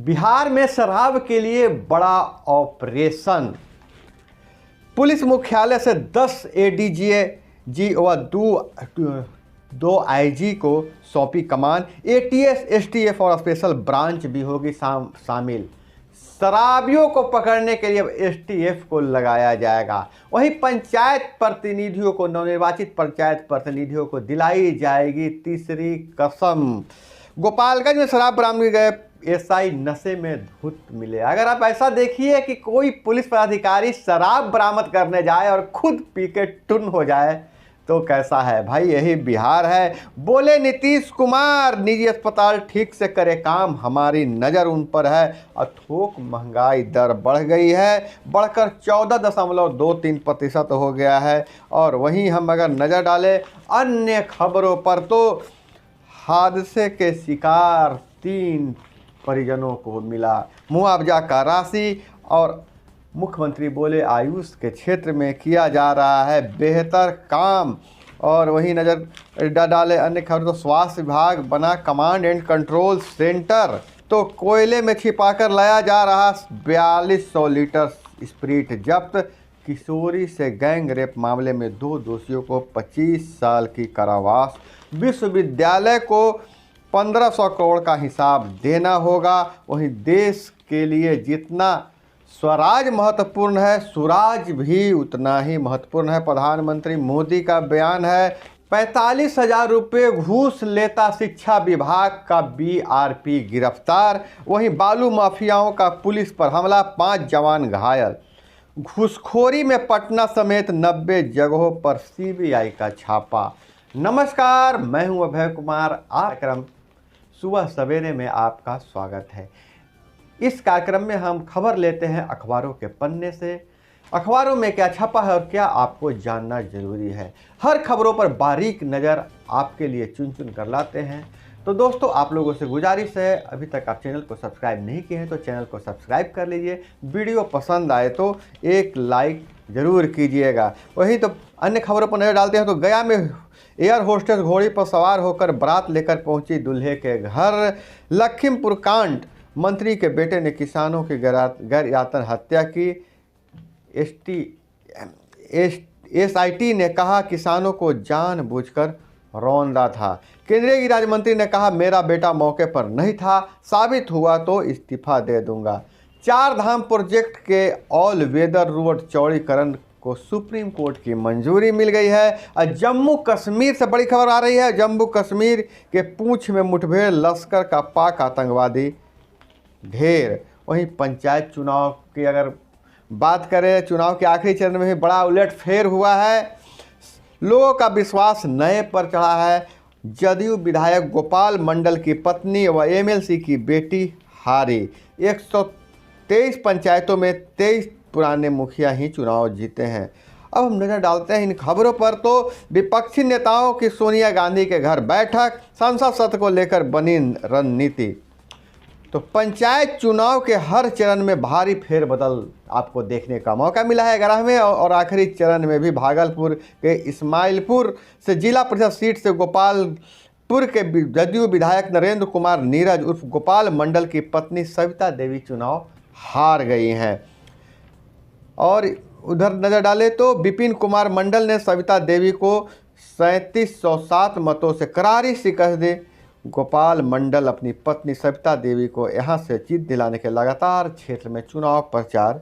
बिहार में शराब के लिए बड़ा ऑपरेशन। पुलिस मुख्यालय से 10 एडीजी व दो आईजी को सौंपी कमान। एटीएस, एसटीएफ और स्पेशल ब्रांच भी होगी शामिल। शराबियों को पकड़ने के लिए एसटीएफ को लगाया जाएगा। वहीं पंचायत प्रतिनिधियों को, नवनिर्वाचित पंचायत प्रतिनिधियों को दिलाई जाएगी तीसरी कसम। गोपालगंज में शराब बरामद गए एसआई नशे में धुत मिले। अगर आप ऐसा देखिए कि कोई पुलिस पदाधिकारी शराब बरामद करने जाए और खुद पी के टुन हो जाए तो कैसा है भाई, यही बिहार है। बोले नीतीश कुमार, निजी अस्पताल ठीक से करे काम, हमारी नज़र उन पर है। थोक महंगाई दर बढ़ गई है, बढ़कर 14.23% हो गया है। और वहीं हम अगर नज़र डालें अन्य खबरों पर तो हादसे के शिकार 3 परिजनों को मिला मुआवजा का राशि। और मुख्यमंत्री बोले आयुष के क्षेत्र में किया जा रहा है बेहतर काम। और वहीं नज़र डाले अन्य खबर तो स्वास्थ्य विभाग बना कमांड एंड कंट्रोल सेंटर। तो कोयले में छिपाकर लाया जा रहा 4200 लीटर स्प्रीट जब्त। किशोरी से गैंग रेप मामले में 2 दोषियों को 25 साल की कारावास। विश्वविद्यालय को 1500 करोड़ का हिसाब देना होगा। वहीं देश के लिए जितना स्वराज महत्वपूर्ण है, सुराज भी उतना ही महत्वपूर्ण है। प्रधानमंत्री मोदी का बयान है। 45,000 रुपये घूस लेता शिक्षा विभाग का बीआरपी गिरफ्तार। वहीं बालू माफियाओं का पुलिस पर हमला, 5 जवान घायल। घूसखोरी में पटना समेत 90 जगहों पर सीबीआई का छापा। नमस्कार, मैं हूं अभय कुमार। कार्यक्रम सुबह सवेरे में आपका स्वागत है। इस कार्यक्रम में हम खबर लेते हैं अखबारों के पन्ने से। अखबारों में क्या छपा है और क्या आपको जानना जरूरी है, हर खबरों पर बारीक नज़र आपके लिए चुन चुन कर लाते हैं। तो दोस्तों, आप लोगों से गुजारिश है, अभी तक आप चैनल को सब्सक्राइब नहीं किए हैं तो चैनल को सब्सक्राइब कर लीजिए। वीडियो पसंद आए तो एक लाइक ज़रूर कीजिएगा। वहीं तो अन्य खबरों पर नज़र डालते हैं तो गया में एयर होस्टेस घोड़ी पर सवार होकर बारात लेकर पहुंची दूल्हे के घर। लखीमपुर कांड, मंत्री के बेटे ने किसानों की गैर यातन हत्या की। एसआईटी ने कहा किसानों को जानबूझकर रौंदा था। केंद्रीय गृह राज्य मंत्री ने कहा मेरा बेटा मौके पर नहीं था, साबित हुआ तो इस्तीफा दे दूंगा। 4 धाम प्रोजेक्ट के ऑल वेदर रोड चौड़ीकरण को सुप्रीम कोर्ट की मंजूरी मिल गई है। और जम्मू कश्मीर से बड़ी खबर आ रही है। जम्मू कश्मीर के पूंछ में मुठभेड़, लश्कर का पाक आतंकवादी ढेर। वहीं पंचायत चुनाव की अगर बात करें, चुनाव के आखिरी चरण में भी बड़ा उलटफेर हुआ है। लोगों का विश्वास नए पर चढ़ा है। जदयू विधायक गोपाल मंडल की पत्नी व एमएलसी की बेटी हारी। 123 पंचायतों में 23 पुराने मुखिया ही चुनाव जीते हैं। अब हम नजर डालते हैं इन खबरों पर तो विपक्षी नेताओं की सोनिया गांधी के घर बैठक, संसद सत्र को लेकर बनी रणनीति। तो पंचायत चुनाव के हर चरण में भारी फेरबदल आपको देखने का मौका मिला है। 11वें और आखिरी चरण में भी भागलपुर के इस्माइलपुर से जिला परिषद सीट से गोपालपुर के जदयू विधायक नरेंद्र कुमार नीरज उर्फ गोपाल मंडल की पत्नी सविता देवी चुनाव हार गई हैं। और उधर नज़र डालें तो विपिन कुमार मंडल ने सविता देवी को 3707 मतों से करारी शिकस्त दी। गोपाल मंडल अपनी पत्नी सविता देवी को यहां से जीत दिलाने के लगातार क्षेत्र में चुनाव प्रचार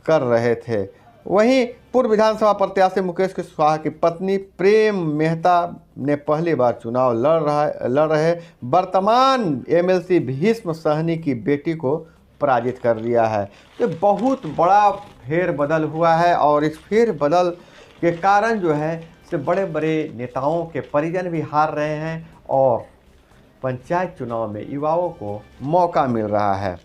कर रहे थे। वहीं पूर्व विधानसभा प्रत्याशी मुकेश कुशवाहा की पत्नी प्रेम मेहता ने पहली बार चुनाव लड़ रहे वर्तमान एमएलसी भीष्म सहनी की बेटी को पराजित कर दिया है। तो बहुत बड़ा फेरबदल हुआ है और इस फेरबदल के कारण जो है से बड़े बड़े नेताओं के परिजन भी हार रहे हैं और पंचायत चुनाव में युवाओं को मौका मिल रहा है।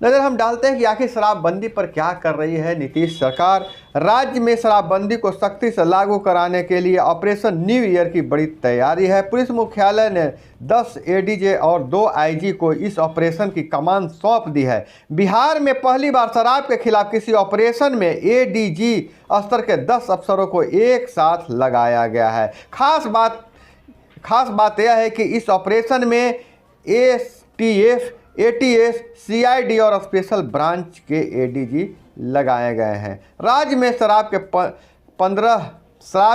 नज़र हम डालते हैं कि आखिर शराबबंदी पर क्या कर रही है नीतीश सरकार। राज्य में शराबबंदी को सख्ती से लागू कराने के लिए ऑपरेशन न्यू ईयर की बड़ी तैयारी है। पुलिस मुख्यालय ने 10 एडीजे और 2 आईजी को इस ऑपरेशन की कमान सौंप दी है। बिहार में पहली बार शराब के खिलाफ किसी ऑपरेशन में एडीजी स्तर के 10 अफसरों को एक साथ लगाया गया है। खास बात यह है कि इस ऑपरेशन में एसटीएफ, एटीएस, सीआईडी और स्पेशल ब्रांच के एडीजी लगाए गए हैं। राज्य में शराब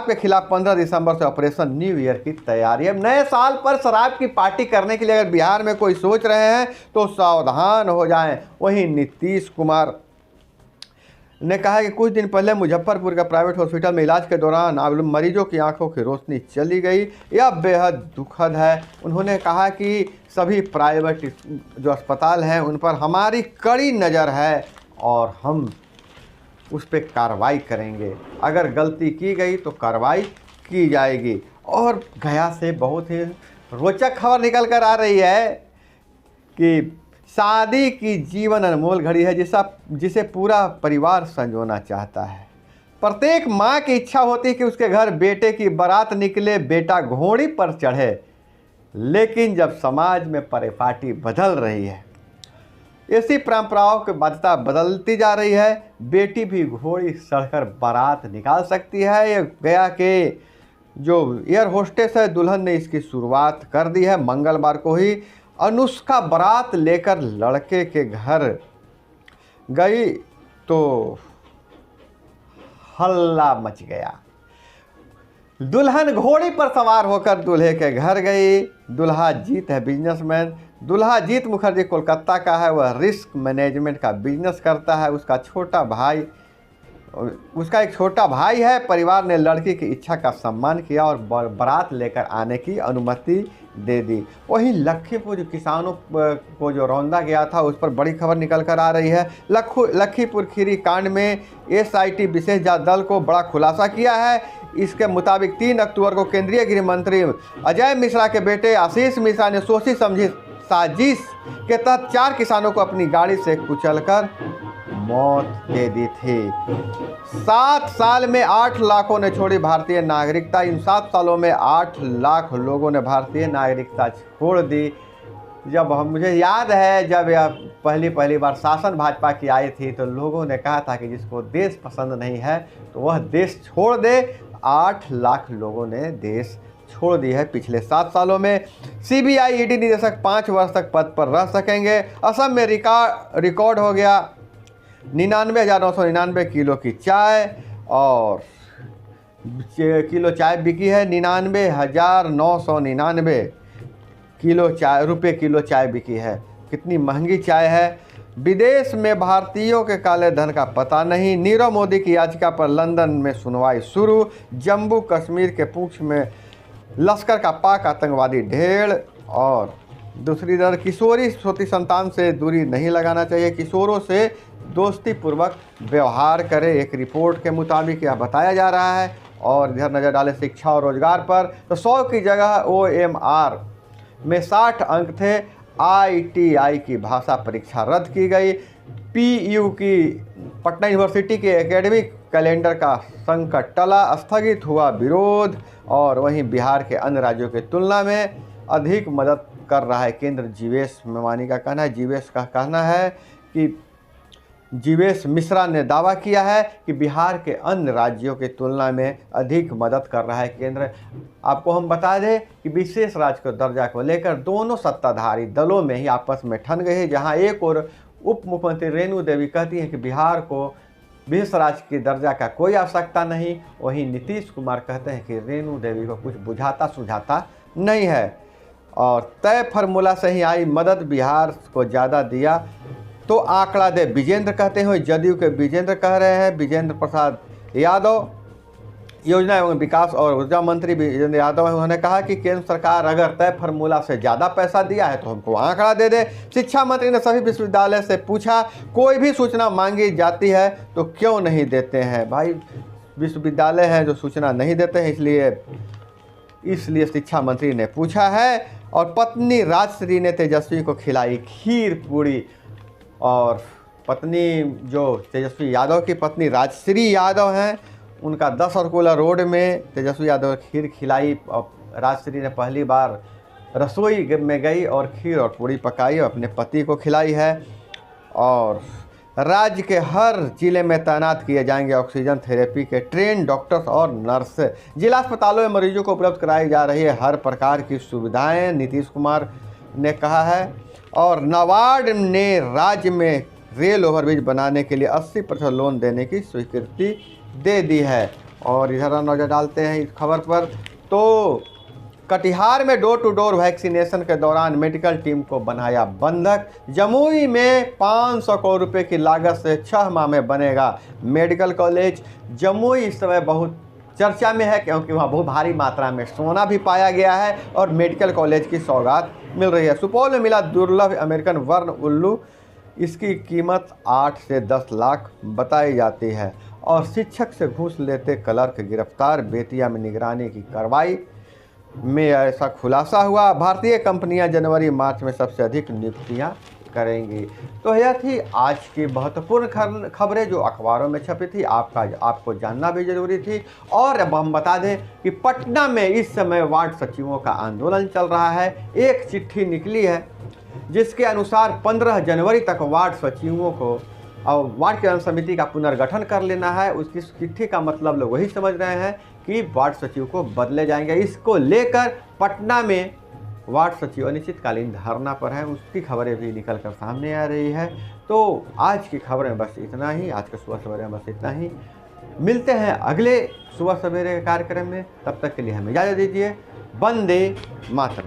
के खिलाफ 15 दिसंबर से ऑपरेशन न्यू ईयर की तैयारी है। नए साल पर शराब की पार्टी करने के लिए अगर बिहार में कोई सोच रहे हैं तो सावधान हो जाएं। वहीं नीतीश कुमार ने कहा है कि कुछ दिन पहले मुजफ्फरपुर के प्राइवेट हॉस्पिटल में इलाज के दौरान मरीजों की आंखों की रोशनी चली गई। यह बेहद दुखद है। उन्होंने कहा कि सभी प्राइवेट जो अस्पताल हैं उन पर हमारी कड़ी नज़र है और हम उस पर कार्रवाई करेंगे। अगर गलती की गई तो कार्रवाई की जाएगी। और गया से बहुत ही रोचक खबर निकल कर आ रही है कि शादी की जीवन अनमोल घड़ी है जिसे पूरा परिवार संजोना चाहता है। प्रत्येक माँ की इच्छा होती है कि उसके घर बेटे की बारात निकले, बेटा घोड़ी पर चढ़े। लेकिन जब समाज में परिपाटी बदल रही है, ऐसी परंपराओं की बाध्यता बदलती जा रही है, बेटी भी घोड़ी चढ़कर बारात निकाल सकती है। ये गया के जो एयर होस्टेस है दुल्हन ने इसकी शुरुआत कर दी है। मंगलवार को ही अनुष्का बारात लेकर लड़के के घर गई तो हल्ला मच गया। दुल्हन घोड़ी पर सवार होकर दूल्हे के घर गई। दूल्हा जीत है बिजनेसमैन। दूल्हा जीत मुखर्जी कोलकाता का है। वह रिस्क मैनेजमेंट का बिजनेस करता है। उसका एक छोटा भाई है। परिवार ने लड़की की इच्छा का सम्मान किया और बारात लेकर आने की अनुमति दे दी। वहीं लखीपुर किसानों को जो रौंदा गया था उस पर बड़ी खबर निकल कर आ रही है। लखीपुर खीरी कांड में एसआईटी विशेष जांच दल को बड़ा खुलासा किया है। इसके मुताबिक 3 अक्टूबर को केंद्रीय गृह मंत्री अजय मिश्रा के बेटे आशीष मिश्रा ने सोची समझी साजिश के तहत 4 किसानों को अपनी गाड़ी से कुचलकर मौत दे दी थी। 7 साल में 8 लाखों ने छोड़ी भारतीय नागरिकता। इन 7 सालों में 8 लाख लोगों ने भारतीय नागरिकता छोड़ दी। जब मुझे याद है जब यह पहली बार शासन भाजपा की आई थी तो लोगों ने कहा था कि जिसको देश पसंद नहीं है तो वह देश छोड़ दे। 8 लाख लोगों ने देश छोड़ दी है पिछले 7 सालों में। सीबीआई ईडी निदेशक 5 वर्ष तक पद पर रह सकेंगे। असम में रिकॉर्ड हो गया 99,999 किलो की चाय और किलो चाय बिकी है। 99,999 रुपये किलो चाय बिकी है। कितनी महंगी चाय है। विदेश में भारतीयों के काले धन का पता नहीं। नीरव मोदी की याचिका पर लंदन में सुनवाई शुरू। जम्मू कश्मीर के पूंछ में लश्कर का पाक आतंकवादी ढेर। और दूसरी तरफ किशोरी छोटी संतान से दूरी नहीं लगाना चाहिए। किशोरों से दोस्ती पूर्वक व्यवहार करें, एक रिपोर्ट के मुताबिक यह बताया जा रहा है। और इधर नज़र डालें शिक्षा और रोजगार पर तो 100 की जगह OMR में 60 अंक थे। ITI की भाषा परीक्षा रद्द की गई। PU की पटना यूनिवर्सिटी के एकेडमिक कैलेंडर का संकट टला, स्थगित हुआ विरोध। और वहीं बिहार के अन्य राज्यों की तुलना में अधिक मदद कर रहा है केंद्र। जीवेश मेवानी का कहना है, कि जीवेश मिश्रा ने दावा किया है कि बिहार के अन्य राज्यों की तुलना में अधिक मदद कर रहा है केंद्र। आपको हम बता दें कि विशेष राज्य को दर्जा को लेकर दोनों सत्ताधारी दलों में ही आपस में ठन गए हैं। जहां एक और उप मुख्यमंत्री रेणु देवी कहती हैं कि बिहार को विशेष राज्य की दर्जा का कोई आवश्यकता नहीं। वहीं नीतीश कुमार कहते हैं कि रेणु देवी को कुछ बुझाता सुझाता नहीं है और तय फार्मूला से ही आई मदद बिहार को ज़्यादा दिया तो आंकड़ा दे विजेंद्र कहते हैं। जदयू के विजेंद्र कह रहे हैं, विजेंद्र प्रसाद यादव योजना एवं विकास और ऊर्जा मंत्री विजेंद्र यादव हैं। उन्होंने कहा कि केंद्र सरकार अगर तय फार्मूला से ज़्यादा पैसा दिया है तो हमको आंकड़ा दे दे। शिक्षा मंत्री ने सभी विश्वविद्यालय से पूछा कोई भी सूचना मांगी जाती है तो क्यों नहीं देते हैं। भाई विश्वविद्यालय हैं जो सूचना नहीं देते हैं, इसलिए शिक्षा मंत्री ने पूछा है। और पत्नी राजश्री ने तेजस्वी को खिलाई खीर पूरी। और पत्नी जो तेजस्वी यादव की पत्नी राजश्री यादव हैं उनका 10 सर्कुलर रोड में तेजस्वी यादव खीर खिलाई। राजश्री ने पहली बार रसोई में गई और खीर और पूड़ी पकाई और अपने पति को खिलाई है। और राज्य के हर जिले में तैनात किए जाएंगे ऑक्सीजन थेरेपी के ट्रेन डॉक्टर्स और नर्स। जिला अस्पतालों में मरीजों को उपलब्ध कराई जा रही है हर प्रकार की सुविधाएं। नीतीश कुमार ने कहा है। और नाबार्ड ने राज्य में रेल ओवरब्रिज बनाने के लिए 80% लोन देने की स्वीकृति दे दी है। और इधर नजर डालते हैं इस खबर पर, तो कटिहार में डोर टू डोर वैक्सीनेशन के दौरान मेडिकल टीम को बनाया बंधक। जमुई में 500 करोड़ रुपए की लागत से 6 माह में बनेगा मेडिकल कॉलेज। जमुई इस समय बहुत चर्चा में है क्योंकि वहाँ बहुत भारी मात्रा में सोना भी पाया गया है और मेडिकल कॉलेज की सौगात मिल रही है। सुपौल में मिला दुर्लभ अमेरिकन वर्ण उल्लू, इसकी कीमत 8 से 10 लाख बताई जाती है। और शिक्षक से घूस लेते क्लर्क गिरफ्तार, बेतिया में निगरानी की कार्रवाई में ऐसा खुलासा हुआ। भारतीय कंपनियां जनवरी मार्च में सबसे अधिक नियुक्तियां करेंगी। तो यह थी आज की महत्वपूर्ण खबरें जो अखबारों में छपी थी, आपको जानना भी जरूरी थी। और अब हम बता दें कि पटना में इस समय वार्ड सचिवों का आंदोलन चल रहा है। एक चिट्ठी निकली है जिसके अनुसार 15 जनवरी तक वार्ड सचिवों को और वार्ड कल्याण समिति का पुनर्गठन कर लेना है। उसकी चिट्ठी का मतलब लोग वही समझ रहे हैं कि वार्ड सचिव को बदले जाएंगे। इसको लेकर पटना में वार्ड सचिव अनिश्चितकालीन धरना पर है, उसकी खबरें भी निकल कर सामने आ रही है। तो आज की खबरें बस इतना ही, आज के सुबह सवेरे बस इतना ही। मिलते हैं अगले सुबह सवेरे के कार्यक्रम में, तब तक के लिए हमें इजाज़त दीजिए। वंदे मातरम।